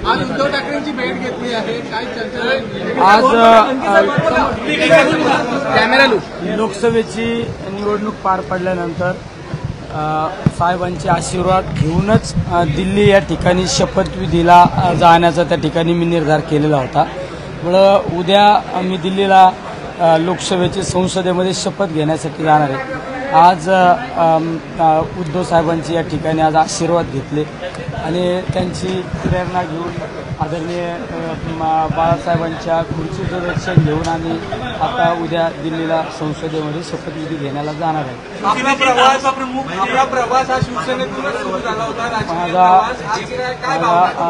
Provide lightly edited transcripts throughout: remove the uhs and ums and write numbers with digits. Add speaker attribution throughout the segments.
Speaker 1: आज उद्धव ठाकरेंची भेट घेतली आहे, काय चर्चा?
Speaker 2: आज कॅमेरा लोकसभेची निवडणूक पार पडल्यानंतर साहेबांचे आशीर्वाद घेऊनच दिल्ली या ठिकाणी शपथविधीला जाण्याचा त्या ठिकाणी मी निर्धार केलेला होता। म्हणून उद्या मी दिल्लीला लोकसभेची संसदेमध्ये शपथ घेण्यासाठी जाणार आहे। आज उद्धव साहेबांची या ठिकाणी आज आशीर्वाद घेतले आणि त्यांची प्रेरणा घेऊन आदरणीय बाळासाहेबांच्या खुर्चीचं दर्शन घेऊन आम्ही आता उद्या दिल्लीला संसदेमध्ये शपथविधी घेण्याला जाणार आहे।
Speaker 1: आपला प्रवास हा शिवसेनेतूनच सुरू झाला होता।
Speaker 2: माझा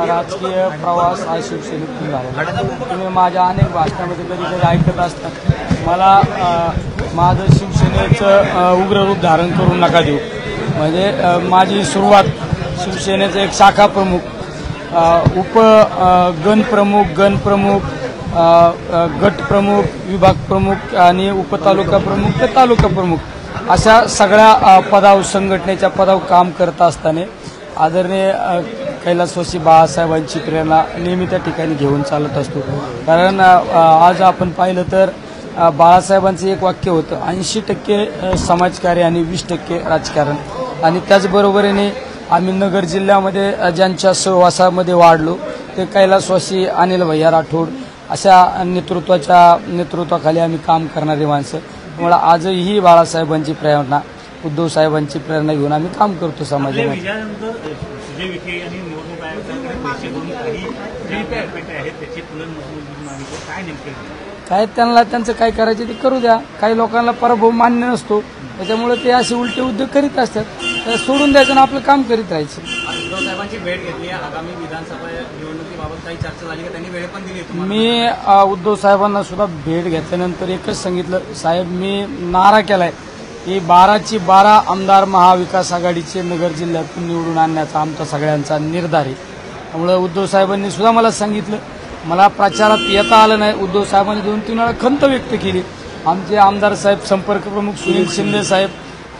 Speaker 2: राजकीय प्रवास हा शिवसेनेतून झाला। तुम्ही माझ्या अनेक भाषणामध्ये कधी कधी ऐकत असतात, मला माझं शिवसेनेचं उग्र रूप धारण करून नका देऊ। म्हणजे माझी सुरुवात शिवसेनेचं एक शाखा प्रमुख, गणप्रमुख, गट प्रमुख, विभाग प्रमुख आणि उपतालुका प्रमुख ते तालुका प्रमुख अशा सगळ्या पदावर संघटनेच्या पदावर काम करत असताना आदरणीय कैलासवासी बाळासाहेबांची प्रेरणा नेहमी त्या ठिकाणी घेऊन चालत असतो। कारण आज आपण पाहिलं तर बाळासाहेबांचं एक वाक्य होतं, 80% समाजकार्य आणि 20% राजकारण। आणि त्याचबरोबरीने आम्ही नगर जिल्ह्यामध्ये ज्यांच्या सहवासामध्ये वाढलो ते कैलासवासी अनिल भैया राठोड अशा नेतृत्वाखाली आम्ही काम करणारी माणसं। त्यामुळे आजही बाळासाहेबांची प्रेरणा, उद्धव साहेबांची प्रेरणा घेऊन आम्ही काम करतो समाजामध्ये। काय त्यांचं काय करायचे ते करू द्या। काही लोकांना पराभव मान्य नसतो, त्याच्यामुळे ते असे उलटे उद्योग करीत असतात, तर सोडून द्यायचं आणि आपलं काम करीत राहायचं।
Speaker 1: उद्धव साहेबांची भेट घेतली, आगामी विधानसभा निवडणुकीबाबत काही चर्चा झाली का? त्यांनी वेळ पण दिली।
Speaker 2: मी उद्धव साहेबांना सुद्धा भेट घेतल्यानंतर एकच सांगितलं, साहेब मी नारा केलाय की 12ची 12 आमदार महाविकास आघाडीचे नगर जिल्ह्यातून निवडून आणण्याचा आमचा सगळ्यांचा निर्धार आहे। त्यामुळे उद्धव साहेबांनी सुद्धा मला सांगितलं, मला प्रचारात येता आलं नाही, उद्धव साहेबांनी 2-3 वेळा खंत व्यक्त केली। आमचे आमदार साहेब, संपर्क प्रमुख सुनील शिंदे साहेब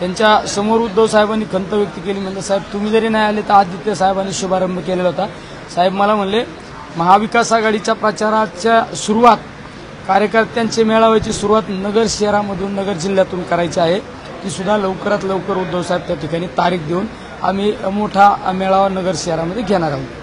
Speaker 2: यांच्या समोर उद्धव साहेबांनी खंत व्यक्त केली। म्हणजे साहेब तुम्ही जरी नाही आले तर आदित्य साहेबांनी शुभारंभ केलेला होता। साहेब मला म्हणले महाविकास आघाडीच्या प्रचाराच्या सुरुवात, कार्यकर्त्यांचे मेळाव्याची सुरुवात नगर शहरामधून, नगर जिल्ह्यातून करायची आहे, ती सुद्धा लवकरात लवकर उद्धव साहेब त्या ठिकाणी तारीख देऊन आम्ही मोठा मेळावा नगर शहरामध्ये घेणार आहोत।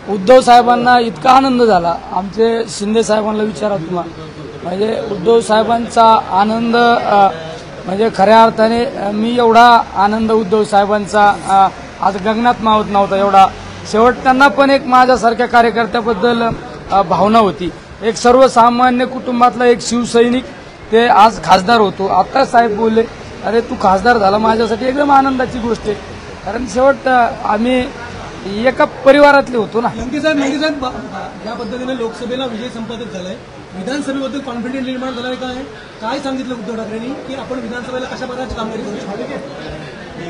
Speaker 2: उद्धव साहेबांना इतका आनंद झाला, आमचे शिंदे साहेबांना विचारा तुम्हाला। म्हणजे उद्धव साहेबांचा आनंद म्हणजे खऱ्या अर्थाने मी एवढा आनंद उद्धव साहेबांचा आज गगनात मावत नव्हता एवढा। शेवट त्यांना पण एक माझ्यासारख्या कार्यकर्त्याबद्दल भावना होती। एक सर्वसामान्य कुटुंबातला एक शिवसैनिक ते आज खासदार होतो। आता साहेब बोलले, अरे तू खासदार झाला, माझ्यासाठी एकदम आनंदाची गोष्ट आहे। कारण शेवट आम्ही एका परिवारातले होतो ना।
Speaker 1: लंके साहेब या पद्धतीने लोकसभेला विजय संपादित झालाय, विधानसभेबद्दल कॉन्फिडन्स निर्माण झालाय काय सांगितलं उद्धव ठाकरेंनी की आपण विधानसभेला कशा प्रकारची कामगिरी करू शकतो?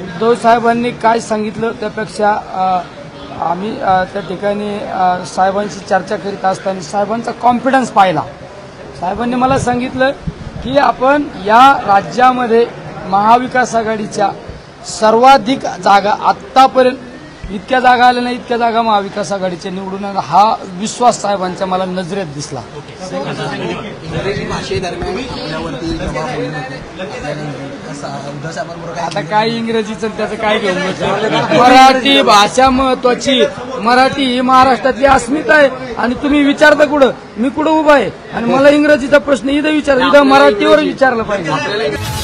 Speaker 2: उद्धव साहेबांनी काय सांगितलं त्यापेक्षा आम्ही त्या ठिकाणी साहेबांशी चर्चा करीत असताना साहेबांचा कॉन्फिडन्स पाहिला। साहेबांनी मला सांगितलं की आपण या राज्यामध्ये महाविकास आघाडीच्या सर्वाधिक जागा, आत्तापर्यंत इतक्या जागा आल्या नाही इतक्या जागा महाविकास आघाडीच्या निवडून, हा विश्वास साहेबांच्या मला नजरेत दिसला। आता काय इंग्रजीचं त्याचं काय घेऊन बसलं, मराठी भाषा महत्वाची। मराठी ही महाराष्ट्रातली अस्मिता आहे आणि तुम्ही विचारता कुठं, मी कुठं उभा आहे आणि मला इंग्रजीचा प्रश्न इथं विचार, इथं मराठीवर विचारलं पाहिजे।